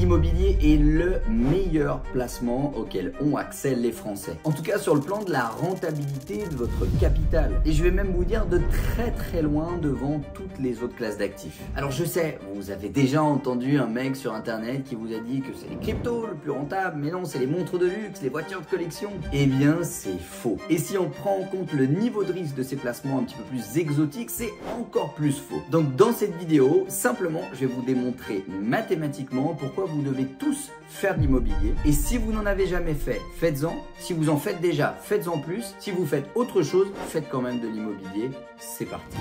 l'immobilier est le meilleur placement auquel ont accès les Français. En tout cas sur le plan de la rentabilité de votre capital. Et je vais même vous dire de très loin devant toutes les autres classes d'actifs. Alors je sais, vous avez déjà entendu un mec sur internet qui vous a dit que c'est les cryptos le plus rentable, mais non, c'est les montres de luxe, les voitures de collection. Eh bien c'est faux. Et si on prend en compte le niveau de risque de ces placements un petit peu plus exotiques, c'est encore plus faux. Donc dans cette vidéo, simplement je vais vous démontrer mathématiquement pourquoi vous devez tous faire de l'immobilier. Et si vous n'en avez jamais fait, faites-en. Si vous en faites déjà, faites-en plus. Si vous faites autre chose, faites quand même de l'immobilier. C'est parti.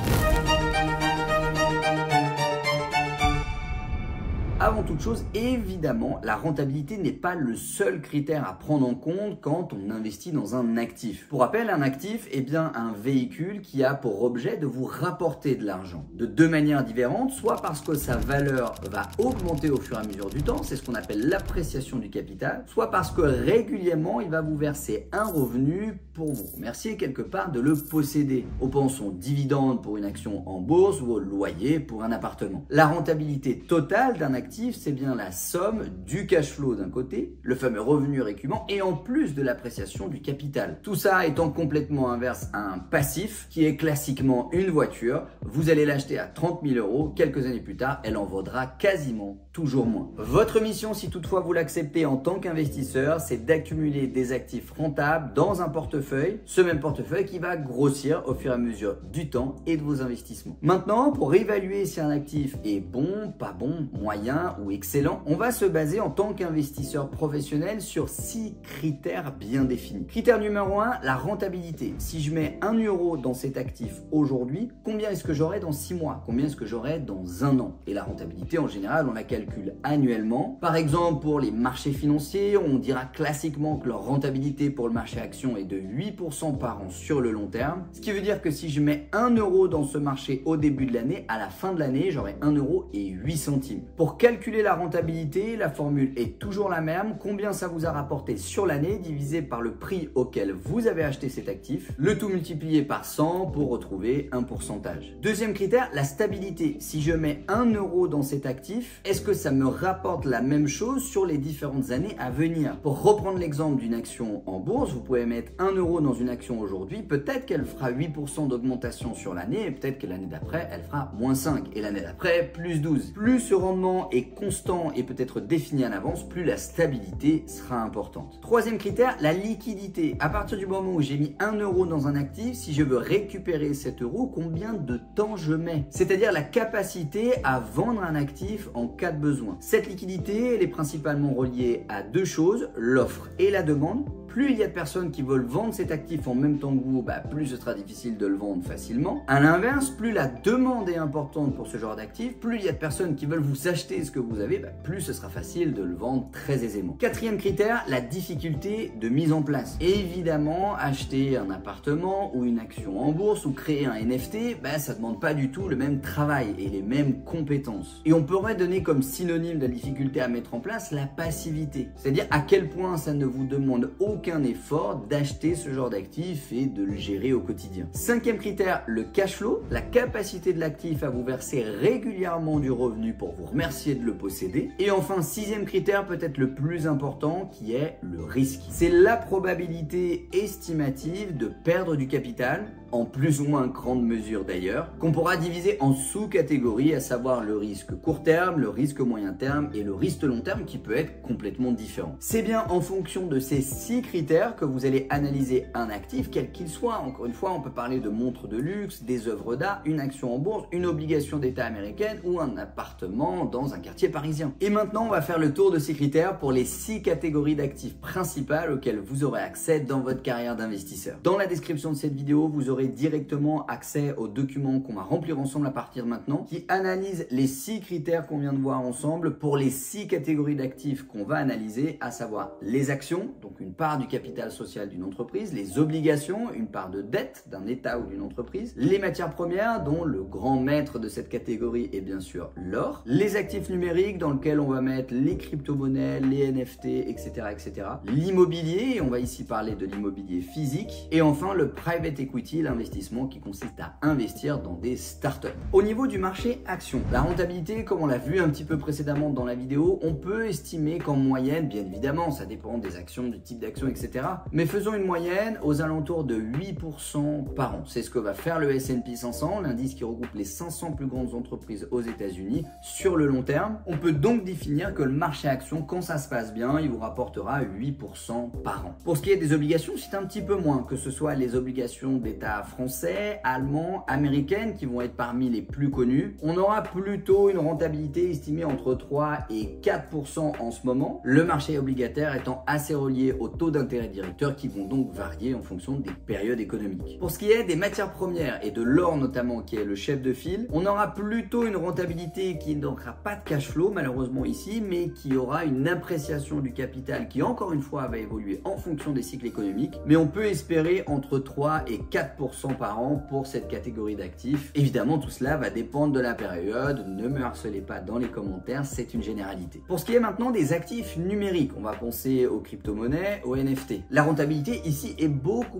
Avant toute chose, évidemment, la rentabilité n'est pas le seul critère à prendre en compte quand on investit dans un actif. Pour rappel, un actif est bien un véhicule qui a pour objet de vous rapporter de l'argent. De deux manières différentes, soit parce que sa valeur va augmenter au fur et à mesure du temps, c'est ce qu'on appelle l'appréciation du capital, soit parce que régulièrement, il va vous verser un revenu pour vous remercier quelque part de le posséder. On pense aux dividendes pour une action en bourse ou au loyer pour un appartement. La rentabilité totale d'un actif, c'est bien la somme du cash flow d'un côté, le fameux revenu récurrent, et en plus de l'appréciation du capital. Tout ça étant complètement inverse à un passif qui est classiquement une voiture. Vous allez l'acheter à 30 000 €, quelques années plus tard, elle en vaudra quasiment toujours moins. Votre mission, si toutefois vous l'acceptez en tant qu'investisseur, c'est d'accumuler des actifs rentables dans un portefeuille, ce même portefeuille qui va grossir au fur et à mesure du temps et de vos investissements. Maintenant, pour évaluer si un actif est bon, pas bon, moyen ou excellent, on va se baser en tant qu'investisseur professionnel sur 6 critères bien définis. Critère numéro 1, la rentabilité. Si je mets 1 euro dans cet actif aujourd'hui, combien est-ce que j'aurai dans 6 mois? Combien est-ce que j'aurai dans 1 an? Et la rentabilité, en général, on la calcule annuellement. Par exemple, pour les marchés financiers, on dira classiquement que leur rentabilité pour le marché action est de 8% par an sur le long terme. Ce qui veut dire que si je mets 1 euro dans ce marché au début de l'année, à la fin de l'année, j'aurai 1 euro et 8 centimes. Pour calculer la rentabilité, la formule est toujours la même. Combien ça vous a rapporté sur l'année divisé par le prix auquel vous avez acheté cet actif, le tout multiplié par 100 pour retrouver un pourcentage. Deuxième critère, la stabilité. Si je mets 1 euro dans cet actif, est-ce que ça me rapporte la même chose sur les différentes années à venir? Pour reprendre l'exemple d'une action en bourse, vous pouvez mettre 1 euro dans une action aujourd'hui, peut-être qu'elle fera 8% d'augmentation sur l'année et peut-être que l'année d'après, elle fera moins 5 et l'année d'après, plus 12. Plus ce rendement est constant et peut-être défini en avance, plus la stabilité sera importante. Troisième critère, la liquidité. À partir du moment où j'ai mis 1 euro dans un actif, si je veux récupérer cet euro, combien de temps je mets? C'est-à-dire la capacité à vendre un actif en cas de besoin. Cette liquidité, elle est principalement reliée à deux choses, l'offre et la demande. Plus il y a de personnes qui veulent vendre cet actif en même temps que vous, plus ce sera difficile de le vendre facilement. À l'inverse, plus la demande est importante pour ce genre d'actif, plus il y a de personnes qui veulent vous acheter ce que vous avez, plus ce sera facile de le vendre très aisément. Quatrième critère, la difficulté de mise en place. Évidemment, acheter un appartement ou une action en bourse ou créer un NFT, ça ne demande pas du tout le même travail et les mêmes compétences. Et on pourrait donner comme synonyme de la difficulté à mettre en place la passivité. C'est-à-dire à quel point ça ne vous demande aucun effort d'acheter ce genre d'actif et de le gérer au quotidien. Cinquième critère, le cash flow, la capacité de l'actif à vous verser régulièrement du revenu pour vous remercier de le posséder. Et enfin, sixième critère, peut-être le plus important, qui est le risque. C'est la probabilité estimative de perdre du capital, en plus ou moins grande mesure d'ailleurs, qu'on pourra diviser en sous-catégories, à savoir le risque court terme, le risque moyen terme et le risque long terme qui peut être complètement différent. C'est bien en fonction de ces 6 critères que vous allez analyser un actif, quel qu'il soit. Encore une fois, on peut parler de montres de luxe, des œuvres d'art, une action en bourse, une obligation d'État américaine ou un appartement dans un quartier parisien. Et maintenant, on va faire le tour de ces critères pour les 6 catégories d'actifs principales auxquelles vous aurez accès dans votre carrière d'investisseur. Dans la description de cette vidéo, vous aurez directement accès aux documents qu'on va remplir ensemble à partir de maintenant, qui analysent les 6 critères qu'on vient de voir ensemble pour les 6 catégories d'actifs qu'on va analyser, à savoir les actions, donc une part part du capital social d'une entreprise, les obligations, une part de dette d'un État ou d'une entreprise, les matières premières, dont le grand maître de cette catégorie est bien sûr l'or, les actifs numériques dans lesquels on va mettre les crypto-monnaies, les NFT, etc., etc., l'immobilier, on va ici parler de l'immobilier physique, et enfin le private equity, l'investissement qui consiste à investir dans des startups. Au niveau du marché action, la rentabilité, comme on l'a vu un petit peu précédemment dans la vidéo, on peut estimer qu'en moyenne, bien évidemment, ça dépend des actions, du type d'action, etc., mais faisons une moyenne aux alentours de 8% par an. C'est ce que va faire le S&P 500, l'indice qui regroupe les 500 plus grandes entreprises aux États-Unis sur le long terme. On peut donc définir que le marché action, quand ça se passe bien, il vous rapportera 8% par an. Pour ce qui est des obligations, c'est un petit peu moins, que ce soit les obligations d'État français, allemands, américaines, qui vont être parmi les plus connues. On aura plutôt une rentabilité estimée entre 3 et 4% en ce moment, le marché obligataire étant assez relié aux taux d'intérêt directeurs qui vont donc varier en fonction des périodes économiques. Pour ce qui est des matières premières et de l'or notamment, qui est le chef de file, on aura plutôt une rentabilité qui n'aura pas de cash flow malheureusement ici, mais qui aura une appréciation du capital qui encore une fois va évoluer en fonction des cycles économiques, mais on peut espérer entre 3 et 4% par an pour cette catégorie d'actifs. Évidemment, tout cela va dépendre de la période, ne me harcelez pas dans les commentaires, c'est une généralité. Pour ce qui est maintenant des actifs numériques, on va penser aux crypto-monnaies, aux NFT. La rentabilité ici est beaucoup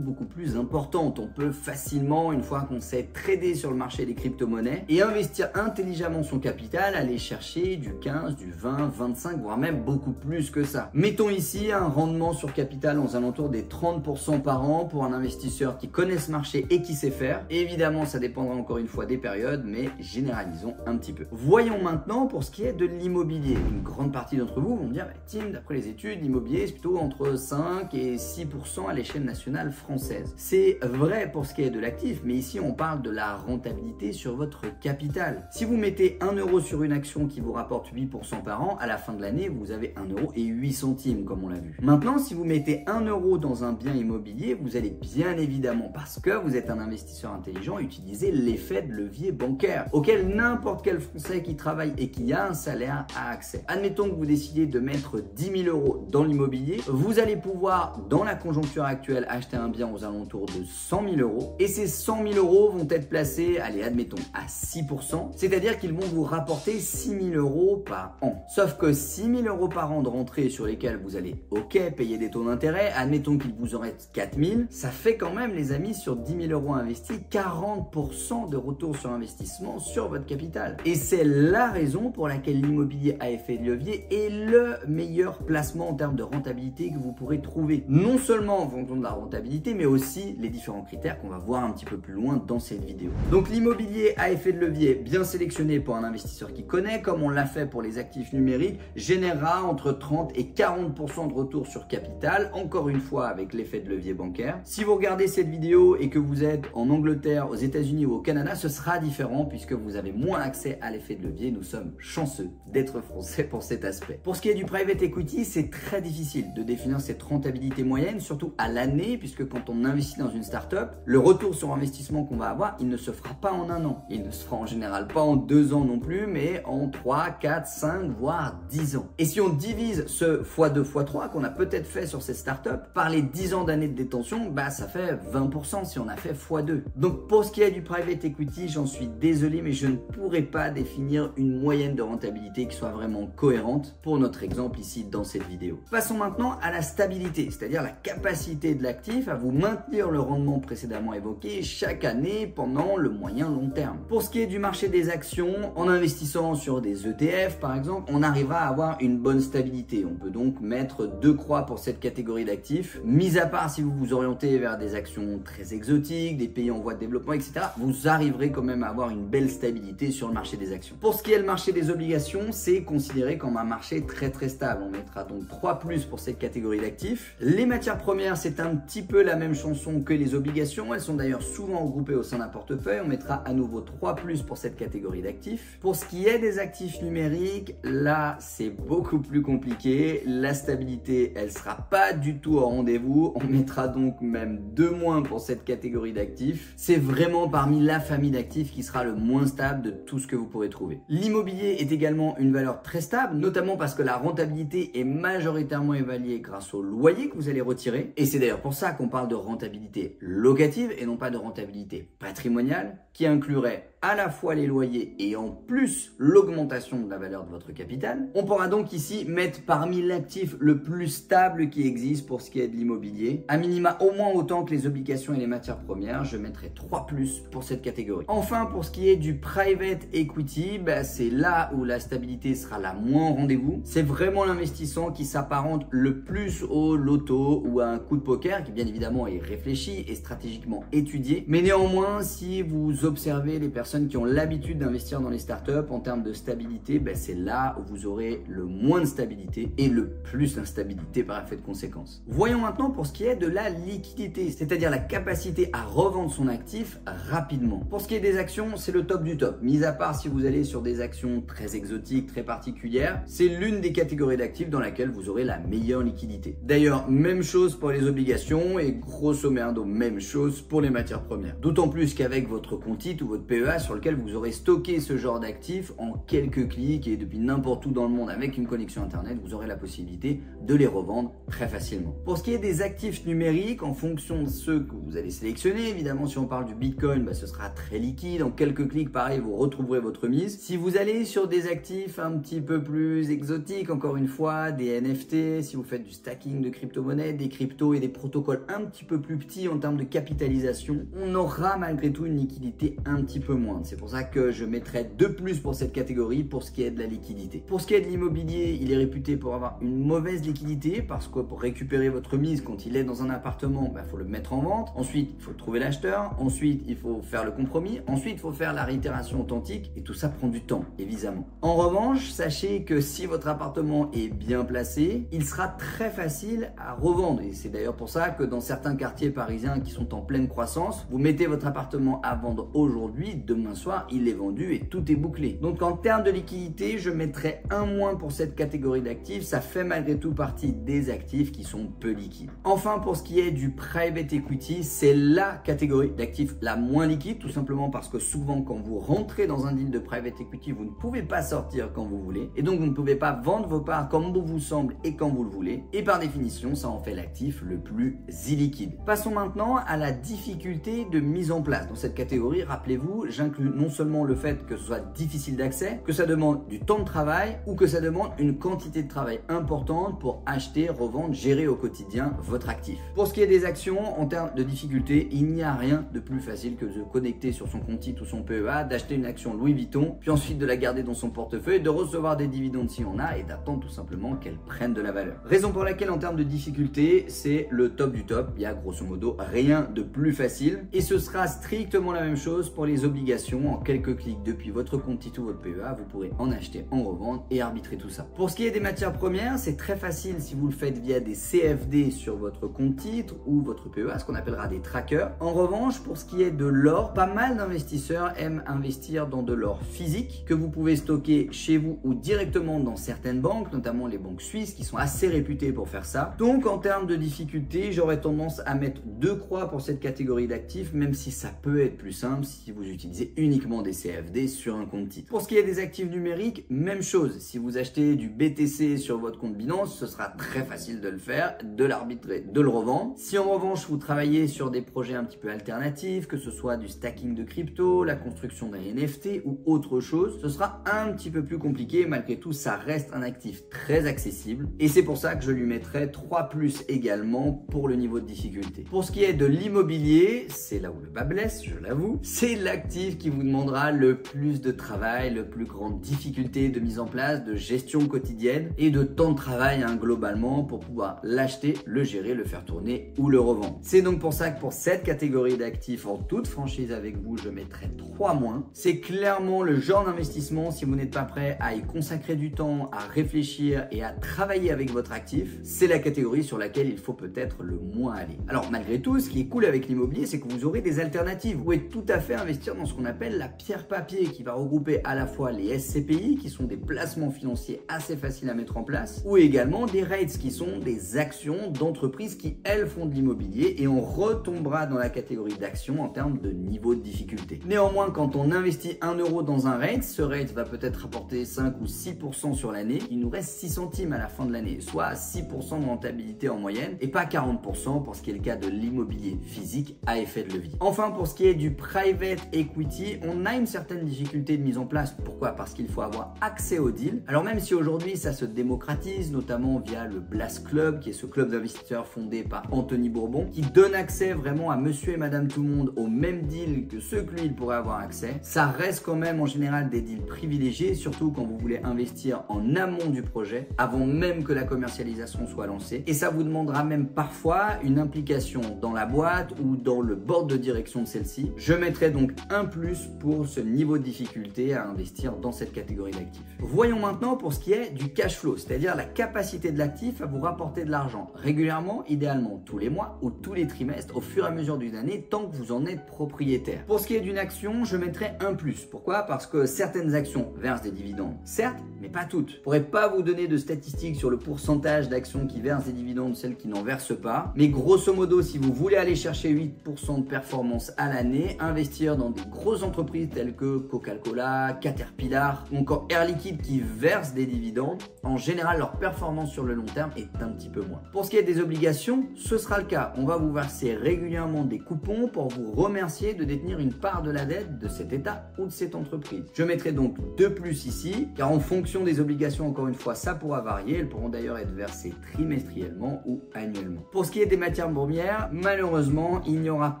plus importante. On peut facilement, une fois qu'on sait trader sur le marché des crypto-monnaies et investir intelligemment son capital, aller chercher du 15, du 20, 25, voire même beaucoup plus que ça. Mettons ici un rendement sur capital aux alentours des 30% par an pour un investisseur qui connaît ce marché et qui sait faire. Et évidemment, ça dépendra encore une fois des périodes, mais généralisons un petit peu. Voyons maintenant pour ce qui est de l'immobilier. Une grande partie d'entre vous vont me dire, Tim, d'après les études, l'immobilier c'est plutôt entre 5 et 6% à l'échelle nationale française. C'est vrai pour ce qui est de l'actif, mais ici on parle de la rentabilité sur votre capital. Si vous mettez 1 euro sur une action qui vous rapporte 8% par an, à la fin de l'année, vous avez 1 euro et 8 centimes, comme on l'a vu. Maintenant, si vous mettez 1 euro dans un bien immobilier, vous allez bien évidemment, parce que vous êtes un investisseur intelligent, utiliser l'effet de levier bancaire, auquel n'importe quel Français qui travaille et qui a un salaire a accès. Admettons que vous décidez de mettre 10 000 euros dans l'immobilier, vous allez pouvoir, dans la conjoncture actuelle, acheter un bien aux alentours de 100 000 euros, et ces 100 000 euros vont être placés, allez, admettons, à 6%, c'est-à-dire qu'ils vont vous rapporter 6 000 euros par an. Sauf que 6 000 euros par an de rentrée sur lesquels vous allez, ok, payer des taux d'intérêt, admettons qu'il vous en reste 4 000, ça fait quand même, les amis, sur 10 000 euros investis, 40% de retour sur investissement sur votre capital. Et c'est la raison pour laquelle l'immobilier à effet de levier est le meilleur placement en termes de rentabilité que vous pourrez trouver. Non seulement en fonction de la rentabilité, mais aussi les différents critères qu'on va voir un petit peu plus loin dans cette vidéo. Donc l'immobilier à effet de levier bien sélectionné pour un investisseur qui connaît, comme on l'a fait pour les actifs numériques, générera entre 30 et 40% de retour sur capital, encore une fois avec l'effet de levier bancaire. Si vous regardez cette vidéo et que vous êtes en Angleterre, aux États-Unis ou au Canada, ce sera différent puisque vous avez moins accès à l'effet de levier. Nous sommes chanceux d'être français pour cet aspect. Pour ce qui est du private equity, c'est très difficile de définir cette rentabilité moyenne, surtout à l'année, puisque quand on investit dans une startup, le retour sur investissement qu'on va avoir, il ne se fera pas en 1 an. Il ne se fera en général pas en 2 ans non plus, mais en 3, 4, 5, voire 10 ans. Et si on divise ce x2, x3 qu'on a peut-être fait sur ces startups par les 10 ans d'années de détention, bah ça fait 20% si on a fait x2. Donc pour ce qui est du private equity, j'en suis désolé, mais je ne pourrais pas définir une moyenne de rentabilité qui soit vraiment cohérente pour notre exemple ici dans cette vidéo. Passons maintenant à la stabilité, c'est-à-dire la capacité de l'actif à vous maintenir le rendement précédemment évoqué chaque année pendant le moyen long terme. Pour ce qui est du marché des actions, en investissant sur des ETF par exemple, on arrivera à avoir une bonne stabilité. On peut donc mettre 2 croix pour cette catégorie d'actifs, mis à part si vous vous orientez vers des actions très exotiques, des pays en voie de développement, etc. Vous arriverez quand même à avoir une belle stabilité sur le marché des actions. Pour ce qui est le marché des obligations, c'est considéré comme un marché très stable. On mettra donc 3+ pour cette catégorie d'actifs. Les matières premières, c'est un petit peu la même chanson que les obligations. Elles sont d'ailleurs souvent regroupées au sein d'un portefeuille. On mettra à nouveau 3+ pour cette catégorie d'actifs. Pour ce qui est des actifs numériques, là, c'est beaucoup plus compliqué. La stabilité, elle sera pas du tout au rendez-vous. On mettra donc même 2- pour cette catégorie d'actifs. C'est vraiment parmi la famille d'actifs qui sera le moins stable de tout ce que vous pourrez trouver. L'immobilier est également une valeur très stable, notamment parce que la rentabilité est majoritairement évaluée grâce au au loyer que vous allez retirer. Et c'est d'ailleurs pour ça qu'on parle de rentabilité locative et non pas de rentabilité patrimoniale, qui inclurait à la fois les loyers et en plus l'augmentation de la valeur de votre capital. On pourra donc ici mettre parmi l'actif le plus stable qui existe pour ce qui est de l'immobilier. À minima au moins autant que les obligations et les matières premières, je mettrai 3+ pour cette catégorie. Enfin, pour ce qui est du private equity, c'est là où la stabilité sera la moins au rendez-vous. C'est vraiment l'investissement qui s'apparente le plus au loto ou à un coup de poker qui bien évidemment est réfléchi et stratégiquement étudié. Mais néanmoins, si vous observez les personnes qui ont l'habitude d'investir dans les startups, en termes de stabilité, c'est là où vous aurez le moins de stabilité et le plus d'instabilité par effet de conséquence. Voyons maintenant pour ce qui est de la liquidité, c'est-à-dire la capacité à revendre son actif rapidement. Pour ce qui est des actions, c'est le top du top. Mis à part si vous allez sur des actions très exotiques, très particulières, c'est l'une des catégories d'actifs dans laquelle vous aurez la meilleure liquidité. D'ailleurs, même chose pour les obligations et grosso merdo, même chose pour les matières premières. D'autant plus qu'avec votre compte IT ou votre PEA sur lequel vous aurez stocké ce genre d'actifs en quelques clics et depuis n'importe où dans le monde avec une connexion internet, vous aurez la possibilité de les revendre très facilement. Pour ce qui est des actifs numériques, en fonction de ceux que vous allez sélectionner, évidemment si on parle du Bitcoin, ce sera très liquide, en quelques clics pareil vous retrouverez votre mise. Si vous allez sur des actifs un petit peu plus exotiques, encore une fois, des NFT, si vous faites du stacking de crypto-monnaies, des cryptos et des protocoles un petit peu plus petits en termes de capitalisation, on aura malgré tout une liquidité un petit peu moindre. C'est pour ça que je mettrai 2+ pour cette catégorie pour ce qui est de la liquidité. Pour ce qui est de l'immobilier, il est réputé pour avoir une mauvaise liquidité parce que pour récupérer votre mise quand il est dans un appartement, faut le mettre en vente. Ensuite, il faut trouver l'acheteur. Ensuite, il faut faire le compromis. Ensuite, il faut faire la réitération authentique et tout ça prend du temps, évidemment. En revanche, sachez que si votre appartement est bien placé, il sera très facile à revendre. Et c'est d'ailleurs pour ça que dans certains quartiers parisiens qui sont en pleine croissance, vous mettez votre appartement à vendre aujourd'hui, demain soir, il est vendu et tout est bouclé. Donc en termes de liquidité, je mettrai un moins pour cette catégorie d'actifs. Ça fait malgré tout partie des actifs qui sont peu liquides. Enfin, pour ce qui est du private equity, c'est la catégorie d'actifs la moins liquide, tout simplement parce que souvent quand vous rentrez dans un deal de private equity, vous ne pouvez pas sortir quand vous voulez et donc vous ne pouvez pas vendre vos parts comme bon vous semble et quand vous le voulez, et par définition ça en fait l'actif le plus illiquide. Passons maintenant à la difficulté de mise en place. Dans cette catégorie, rappelez-vous, j'inclus non seulement le fait que ce soit difficile d'accès, que ça demande du temps de travail ou que ça demande une quantité de travail importante pour acheter, revendre, gérer au quotidien votre actif. Pour ce qui est des actions, en termes de difficulté, il n'y a rien de plus facile que de se connecter sur son compte IT ou son PEA, d'acheter une action Louis Vuitton, puis ensuite de la garder dans son portefeuille, de recevoir des dividendes si on a et d'attendre tout simplement qu'elle prenne de la valeur. Raison pour laquelle en termes de difficulté, c'est le top du top. Il y a grosso modo rien de plus facile et ce sera strictement la même chose pour les obligations. En quelques clics depuis votre compte IT ou votre PEA, vous pourrez en acheter, en revendre et arbitrer tout ça. Pour ce qui est des matières premières, c'est très facile si vous le faites via des CFD sur votre compte titre ou votre PEA, ce qu'on appellera des trackers. En revanche, pour ce qui est de l'or, pas mal d'investisseurs aiment investir dans de l'or physique que vous pouvez stocker chez vous ou directement dans certaines banques, notamment les banques suisses qui sont assez réputées pour faire ça. Donc en termes de difficulté, j'aurais tendance à mettre 2 croix pour cette catégorie d'actifs, même si ça peut être plus simple si vous utilisez uniquement des CFD sur un compte titre. Pour ce qui est des actifs numériques, même chose. Si vous achetez du BTC sur votre compte Binance, ce sera très facile de le faire, de l'arbitrer, de le revendre. Si en revanche vous travaillez sur des projets un petit peu alternatifs, que ce soit du stacking de crypto, la construction d'un NFT ou autre chose, ce sera un petit peu plus compliqué. Malgré tout, ça reste un actif très accessible et c'est pour ça que je lui mettrai 3+ également pour le niveau de difficulté. Pour ce qui est de l'immobilier, c'est là où le bas blesse, je l'avoue, c'est l'actif qui vous demandera le plus de travail, le plus grande difficulté de mise en place, de gestion quotidienne et de temps de travail globalement pour pouvoir l'acheter, le gérer, le faire tourner ou le revendre. C'est donc pour ça que pour cette catégorie d'actifs, en toute franchise avec vous, je mettrai 3-. C'est clairement le genre d'investissement, si vous n'êtes pas prêt à y consacrer du temps, à réfléchir et à travailler avec votre actif, c'est la catégorie sur laquelle il faut peut-être le moins aller. Alors malgré tout, ce qui est cool avec l'immobilier, c'est que vous aurez des alternatives. Vous pouvez tout à fait investir dans ce qu'on qu'on appelle la pierre papier qui va regrouper à la fois les SCPI qui sont des placements financiers assez faciles à mettre en place ou également des REITs qui sont des actions d'entreprises qui elles font de l'immobilier et on retombera dans la catégorie d'actions en termes de niveau de difficulté. Néanmoins, quand on investit 1 euro dans un REIT, ce REIT va peut-être rapporter 5 ou 6% sur l'année. Il nous reste 6 centimes à la fin de l'année, soit 6% de rentabilité en moyenne et pas 40% pour ce qui est le cas de l'immobilier physique à effet de levier. Enfin, pour ce qui est du private equity, on a une certaine difficulté de mise en place. Pourquoi? Parce qu'il faut avoir accès au deal. Alors même si aujourd'hui ça se démocratise, notamment via le Blast Club, qui est ce club d'investisseurs fondé par Anthony Bourbon, qui donne accès vraiment à monsieur et madame tout le monde au même deal que ceux que lui il pourrait avoir accès, ça reste quand même en général des deals privilégiés, surtout quand vous voulez investir en amont du projet, avant même que la commercialisation soit lancée. Et ça vous demandera même parfois une implication dans la boîte ou dans le board de direction de celle-ci. Je mettrai donc un plus pour ce niveau de difficulté à investir dans cette catégorie d'actifs. Voyons maintenant pour ce qui est du cash flow, c'est-à-dire la capacité de l'actif à vous rapporter de l'argent régulièrement, idéalement tous les mois ou tous les trimestres au fur et à mesure d'une année tant que vous en êtes propriétaire. Pour ce qui est d'une action, je mettrai un plus. Pourquoi? Parce que certaines actions versent des dividendes, certes, mais pas toutes. Je pourrais pas vous donner de statistiques sur le pourcentage d'actions qui versent des dividendes, celles qui n'en versent pas, mais grosso modo, si vous voulez aller chercher 8% de performance à l'année, investir dans des grosses entreprises telles que Coca-Cola, Caterpillar ou encore Air Liquide qui versent des dividendes, en général leur performance sur le long terme est un petit peu moins. Pour ce qui est des obligations, ce sera le cas. On va vous verser régulièrement des coupons pour vous remercier de détenir une part de la dette de cet État ou de cette entreprise. Je mettrai donc 2 plus ici, car en fonction des obligations, encore une fois, ça pourra varier. Elles pourront d'ailleurs être versées trimestriellement ou annuellement. Pour ce qui est des matières premières, malheureusement, il n'y aura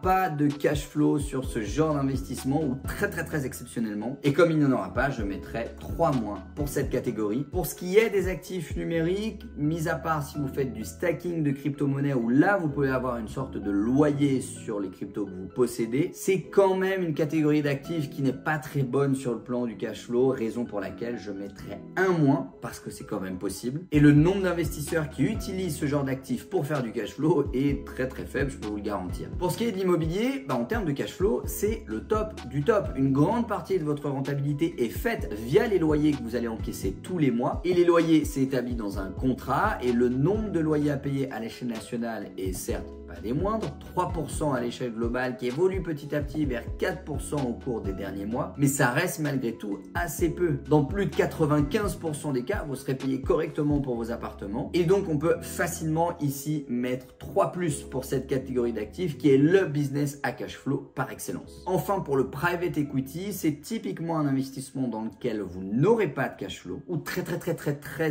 pas de cash flow sur ce genre d'investissement ou très exceptionnellement. Et comme il n'y en aura pas, je mettrai 3 moins pour cette catégorie. Pour ce qui est des actifs numériques, mis à part si vous faites du stacking de crypto-monnaies où là, vous pouvez avoir une sorte de loyer sur les cryptos que vous possédez, c'est quand même une catégorie d'actifs qui n'est pas très bonne sur le plan du cash flow, raison pour laquelle je mettrai un moins parce que c'est quand même possible. Et le nombre d'investisseurs qui utilisent ce genre d'actifs pour faire du cash flow est très faible, je peux vous le garantir. Pour ce qui est de l'immobilier, en termes de cash flow, c'est le top du top. Une grande partie de votre rentabilité est faite via les loyers que vous allez encaisser tous les mois. Et les loyers, c'est établi dans un contrat et le nombre de loyers à payer à l'échelle nationale est certes pas des moindres, 3% à l'échelle globale qui évolue petit à petit vers 4% au cours des derniers mois, mais ça reste malgré tout assez peu. Dans plus de 95% des cas, vous serez payé correctement pour vos appartements et donc on peut facilement ici mettre 3 plus pour cette catégorie d'actifs qui est le business à cash flow par excellence. Enfin, pour le private equity, c'est typiquement un investissement dans lequel vous n'aurez pas de cash flow ou très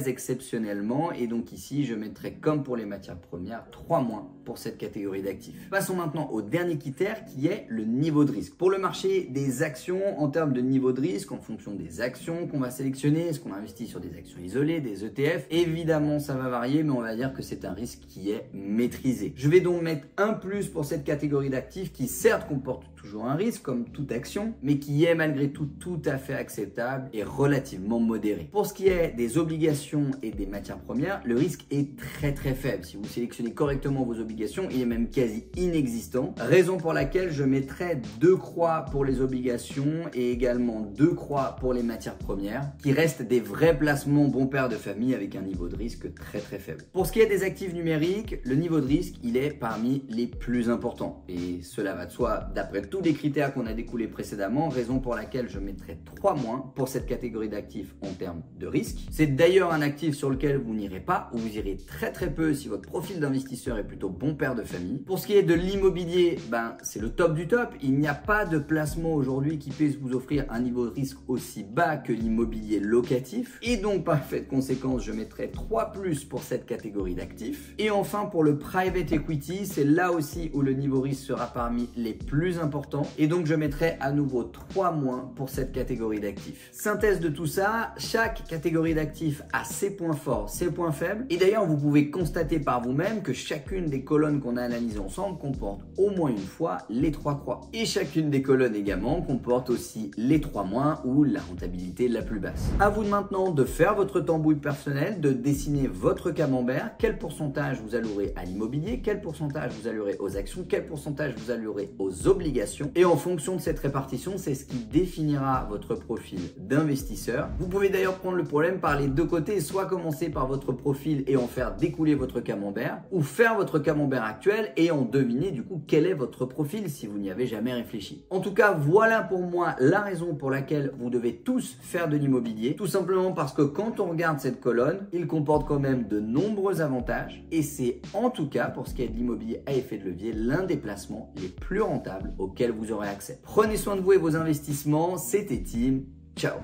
exceptionnellement, et donc ici je mettrai comme pour les matières premières 3 moins pour cette catégorie d'actifs. Passons maintenant au dernier critère qui est le niveau de risque. Pour le marché des actions, en termes de niveau de risque, en fonction des actions qu'on va sélectionner, est-ce qu'on investit sur des actions isolées, des ETF, évidemment ça va varier, mais on va dire que c'est un risque qui est maîtrisé. Je vais donc mettre un plus pour cette catégorie d'actifs qui certes comporte toujours un risque comme toute action, mais qui est malgré tout à fait acceptable et relativement modéré. Pour ce qui est des obligations et des matières premières, le risque est très faible. Si vous sélectionnez correctement vos obligations, il est même quasi inexistant. Raison pour laquelle je mettrai 2 croix pour les obligations et également 2 croix pour les matières premières, qui restent des vrais placements bon père de famille avec un niveau de risque très faible. Pour ce qui est des actifs numériques, le niveau de risque, il est parmi les plus importants. Et cela va de soi d'après tous les critères qu'on a découlés précédemment, raison pour laquelle je mettrai 3 moins pour cette catégorie d'actifs en termes de risque. C'est d'ailleurs un actif sur lequel vous n'irez pas ou vous irez très peu si votre profil d'investisseur est plutôt bon père de famille. Pour ce qui est de l'immobilier, c'est le top du top. Il n'y a pas de placement aujourd'hui qui puisse vous offrir un niveau de risque aussi bas que l'immobilier locatif. Et donc, par fait de conséquence, je mettrai 3 plus pour cette catégorie d'actifs. Et enfin, pour le private equity, c'est là aussi où le niveau risque sera parmi les plus importants. Et donc, je mettrai à nouveau 3 moins pour cette catégorie d'actifs. Synthèse de tout ça, chaque catégorie d'actifs a ses points forts, ses points faibles. Et d'ailleurs, vous pouvez constater par vous-même que chacune des colonnes qu'on a analysées ensemble comporte au moins une fois les 3 croix. Et chacune des colonnes également comporte aussi les 3 moins ou la rentabilité la plus basse. À vous maintenant de faire votre tambouille personnelle, de dessiner votre camembert, quel pourcentage vous allouerez à l'immobilier, quel pourcentage vous allouerez aux actions, quel pourcentage vous allouerez aux obligations. allocation. Et en fonction de cette répartition, c'est ce qui définira votre profil d'investisseur. Vous pouvez d'ailleurs prendre le problème par les deux côtés, soit commencer par votre profil et en faire découler votre camembert, ou faire votre camembert actuel et en deviner du coup quel est votre profil si vous n'y avez jamais réfléchi. En tout cas, voilà pour moi la raison pour laquelle vous devez tous faire de l'immobilier. Tout simplement parce que quand on regarde cette colonne, il comporte quand même de nombreux avantages et c'est en tout cas pour ce qui est de l'immobilier à effet de levier l'un des placements les plus rentables auxquels vous aurez accès. Prenez soin de vous et vos investissements. C'était Tim. Ciao.